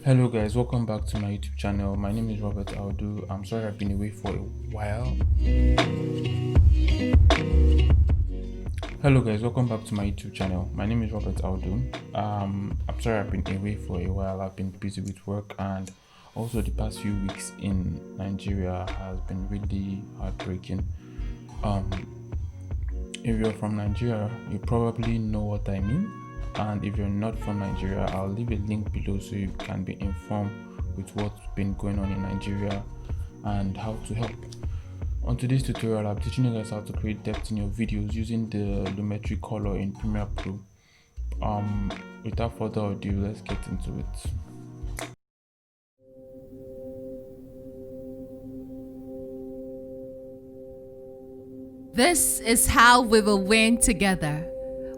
Hello guys, welcome back to my YouTube channel. My name is Robert Aldu. I'm sorry I've been away for a while. Hello guys, welcome back to my YouTube channel. My name is Robert Aldu. I'm sorry I've been away for a while. I've been busy with work, and also the past few weeks in Nigeria has been really heartbreaking. Um if you're from Nigeria, you probably know what I mean. And if you're not from Nigeria, I'll leave a link below so you can be informed with what's been going on in Nigeria and how to help. On today's tutorial, I'm teaching you guys how to create depth in your videos using the Lumetri color in Premiere Pro. Without further ado, let's get into it. This is how we will win together.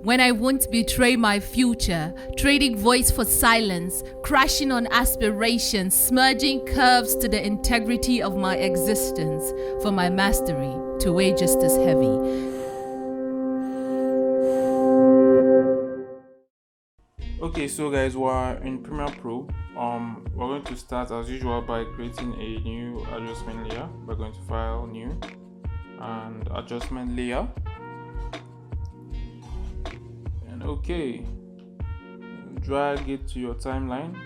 When I won't betray my future, trading voice for silence, crashing on aspirations, smudging curves to the integrity of my existence, for my mastery to weigh just as heavy. Okay, so guys, we're in Premiere Pro. We're going to start as usual by creating a new adjustment layer. We're going to file, new, and adjustment layer. And okay, drag it to your timeline,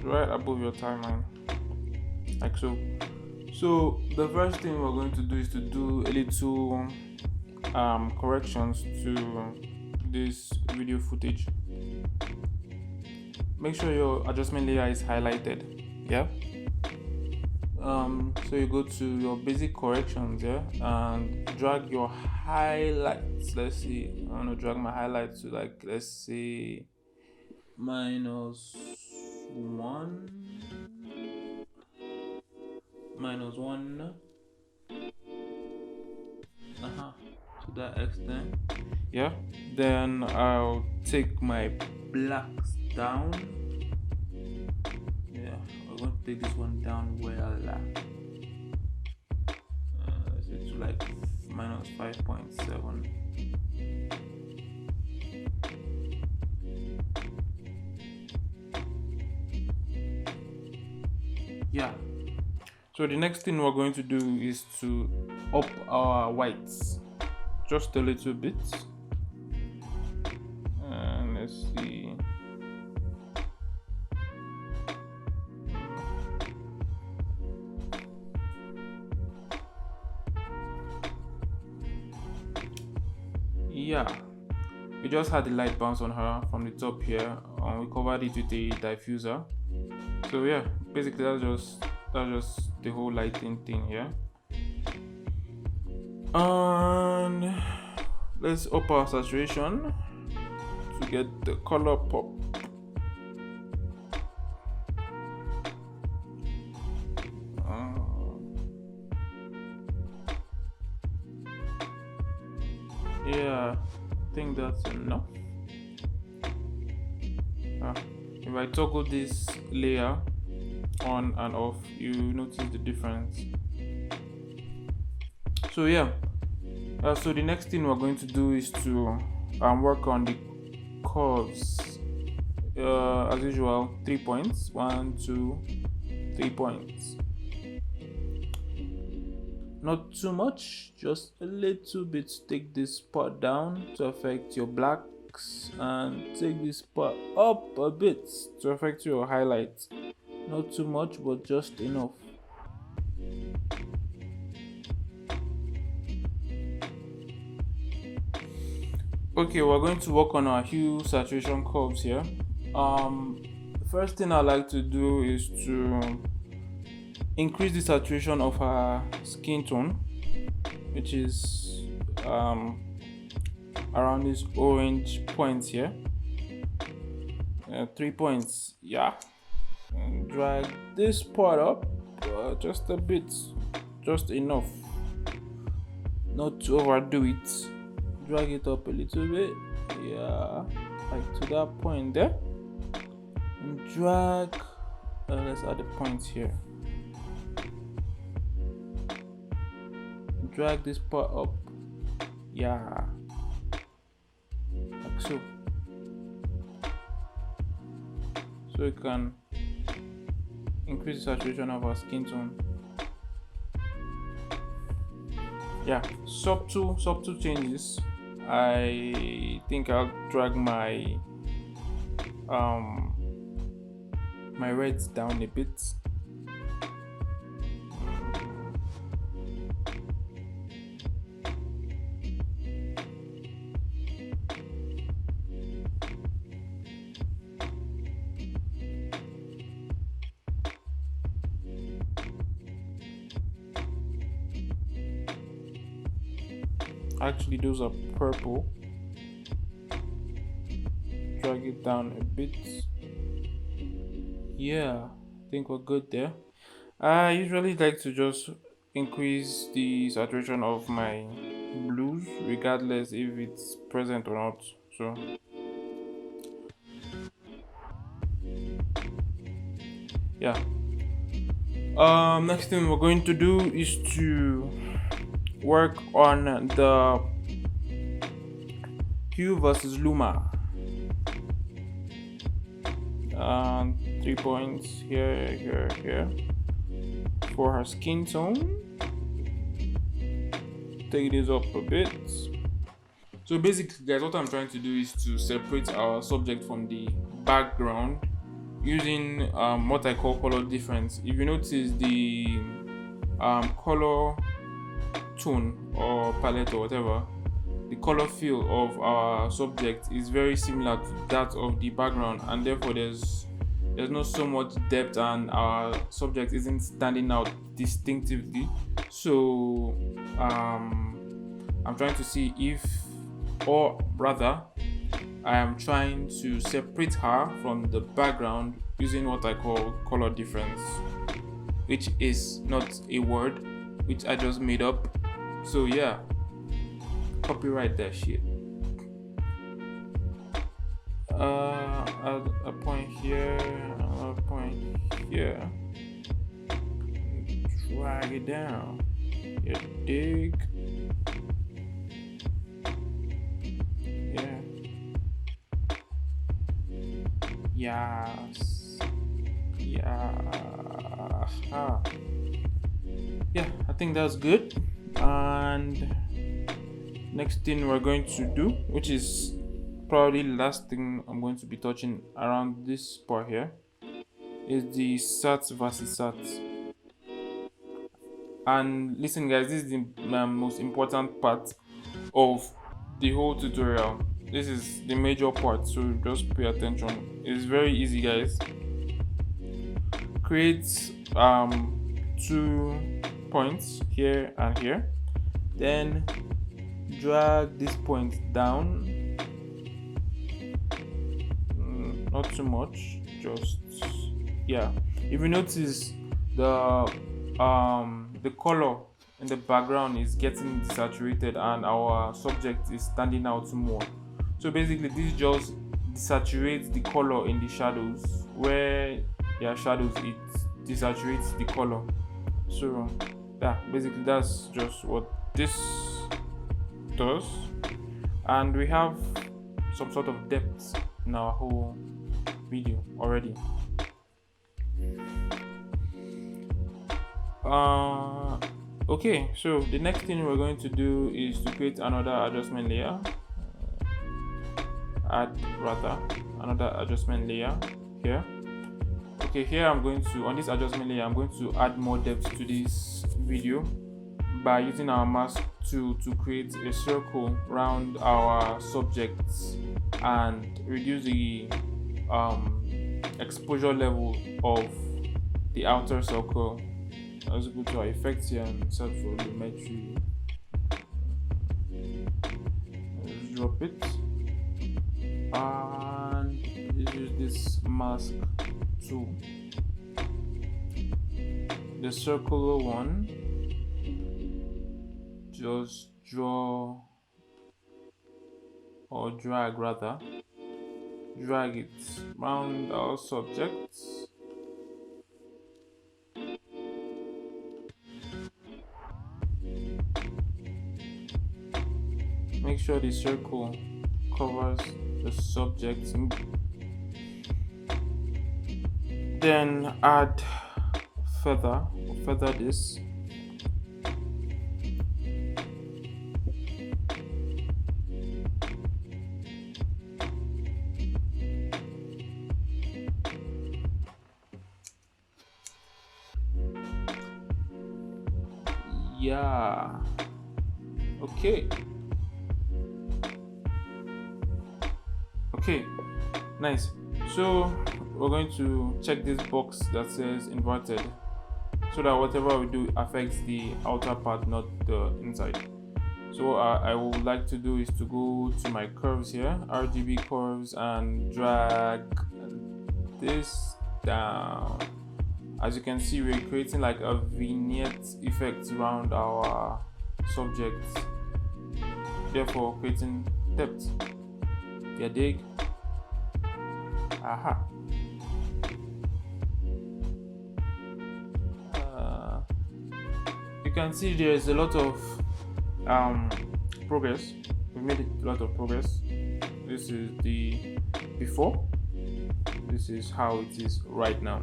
right above your timeline, like so. So the first thing we're going to do is to do a little corrections to this video footage. Make sure your adjustment layer is highlighted. Yeah. So you go to your basic corrections, and drag your highlights. Let's see, I want to drag my highlights to, like, let's say minus one, to that extent. Yeah, then I'll take my blacks down. Yeah, we're going to take this one down well. Let's say to like minus 5.7. Yeah. So the next thing we're going to do is to up our whites just a little bit. And let's see. Yeah, we just had the light bounce on her from the top here, and we covered it with a diffuser. So yeah, basically that's just the whole lighting thing here. And let's up our saturation to get the color pop. Yeah, I think that's enough. If I toggle this layer on and off, you notice the difference. So yeah, so the next thing we're going to do is to work on the curves. As usual, 3 points, 1, 2, 3 points. Not too much, just a little bit. Take this part down to affect your blacks, and take this part up a bit to affect your highlights. Not too much, but just enough. Okay, we're going to work on our hue saturation curves here. The first thing I like to do is to increase the saturation of our skin tone, which is around this orange points here. 3 points, yeah. And drag this part up just a bit, just enough, not to overdo it. Drag it up a little bit, yeah, like to that point there, and drag. Let's add the points here. Drag this part up, yeah, like so. so it can increase the saturation of our skin tone. Yeah, subtle changes. I think I'll drag um my reds down a bit. Actually, those are purple. Drag it down a bit. Yeah, I think we're good there. I usually like to just increase the saturation of my blues, regardless if it's present or not. So yeah. Next thing we're going to do is to work on the Hue versus Luma. 3 points here for her skin tone. Take this up a bit. So basically, guys, what I'm trying to do is to separate our subject from the background using what I call color difference. If you notice, the color tone or palette or whatever, the color feel of our subject is very similar to that of the background, and therefore there's not so much depth and our subject isn't standing out distinctively. So I'm trying to see if, or rather I am trying to separate her from the background using what I call color difference, which is not a word, which I just made up. So yeah, copyright that shit. A point here, another point here. Drag it down. You dig? Yeah. Yes. Yeah. Yeah, I think that's good. And next thing we're going to do, which is probably the last thing I'm going to be touching around this part here, is the sat versus sat. And listen, guys, this is the most important part of the whole tutorial. This is the major part, so just pay attention. It's very easy, guys. Create 2 points here and here, then drag this point down, not too much, just yeah. If you notice, the color in the background is getting desaturated and our subject is standing out more. So basically this just desaturates the color in the shadows. Where there are shadows, it desaturates the color. So yeah, basically that's just what this does, and we have some sort of depth in our whole video already. Okay, so the next thing we're going to do is to create another adjustment layer. Add rather another adjustment layer here. Okay, here I'm going to, on this adjustment layer, I'm going to add more depth to this video by using our mask tool to create a circle around our subjects and reduce the exposure level of the outer circle. Let's go to our effects here and search for Lumetri. Let's drop it and use this mask tool. The circular one, just draw or drag rather, drag it around our subjects. Make sure the circle covers the subject. then add feather this. Yeah, okay, nice. So we're going to check this box that says inverted, so that whatever we do affects the outer part, not the inside. So what I would like to do is to go to my curves here, RGB curves, and drag this down. As you can see, we're creating like a vignette effect around our subject, therefore creating depth. You dig? Aha. You can see there's a lot of progress. We made a lot of progress. This is the before. This is how it is right now.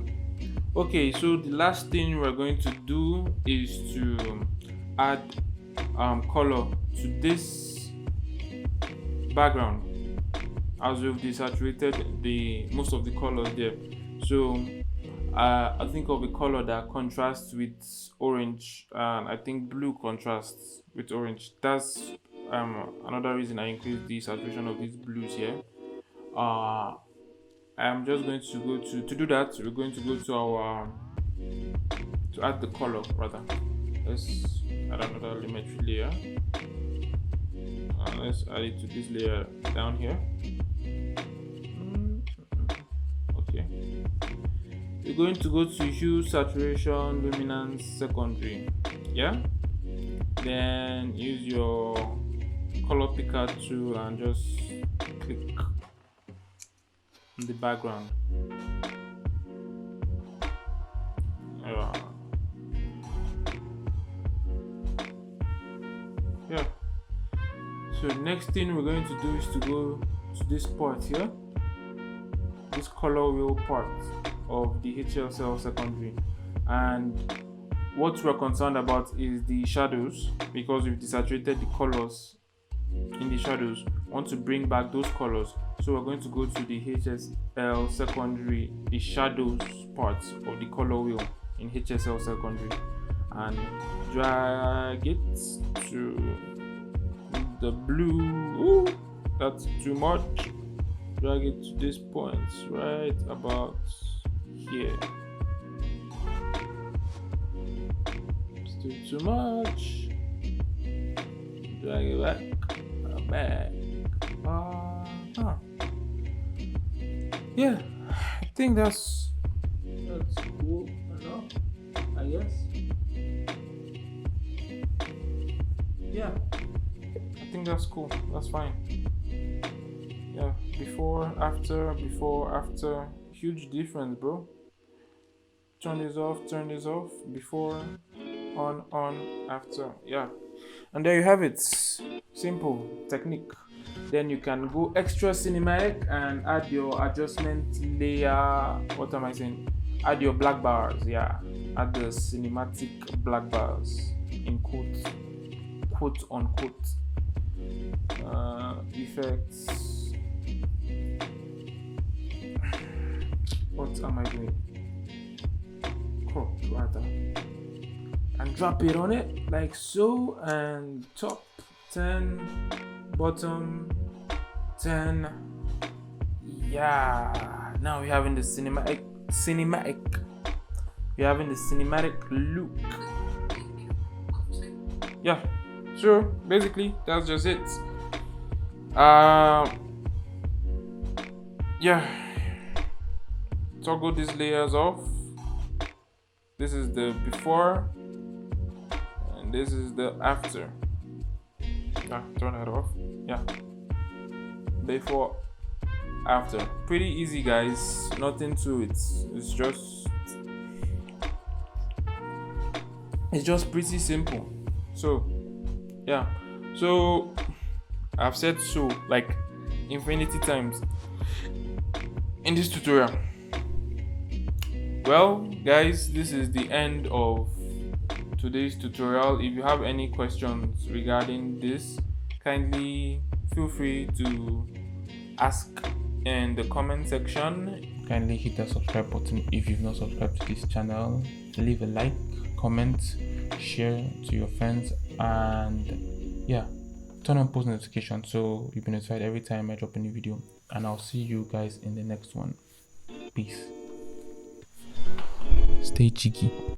Okay, so the last thing we're going to do is to add color to this background, as we've desaturated the most of the colors there. So I think of a color that contrasts with orange, and I think blue contrasts with orange. That's another reason I increased the saturation of these blues here. I'm just going to go to do that. We're going to go to our to add the color rather. Let's add another Lumetri layer. Let's add it to this layer down here. Okay. You're going to go to hue, saturation, luminance, secondary. Yeah. Then use your color picker tool and just click on the background. Yeah. So next thing we're going to do is to go to this part here, this color wheel part of the HL cell secondary, and what we're concerned about is the shadows, because we've desaturated the colors in the shadows. We want to bring back those colors, so we're going to go to the HSL secondary, the shadows part of the color wheel in HSL secondary, and drag it to the blue. Ooh, that's too much. Drag it to this point right about here. Still too much. Drag it back. Yeah, I think that's cool enough, I guess. Yeah, I think that's cool. That's fine. Yeah, before, after, huge difference, bro. Turn this off, before, on, after. Yeah, and there you have it. Simple technique. Then you can go extra cinematic and add your adjustment layer. What am I saying? Add your black bars. Yeah, add the cinematic black bars in quote unquote. Effects. What am I doing? Crop rather, and drop it on it like so, and top 10, bottom 10. Yeah, now we're having the cinematic we're having the cinematic look. Yeah, so basically that's just it. Yeah, toggle these layers off. This is the before and this is the after. Turn that off. Yeah, before, after. Pretty easy, guys. Nothing to it. It's just pretty simple. So yeah, so I've said so like infinity times in this tutorial. Well, guys, this is the end of today's tutorial. If you have any questions regarding this, kindly feel free to ask in the comment section. Kindly hit the subscribe button if you've not subscribed to this channel. Leave a like, comment, share to your friends, and yeah, turn on post notifications so you'll be notified every time I drop a new video. And I'll see you guys in the next one. Peace. Stay cheeky.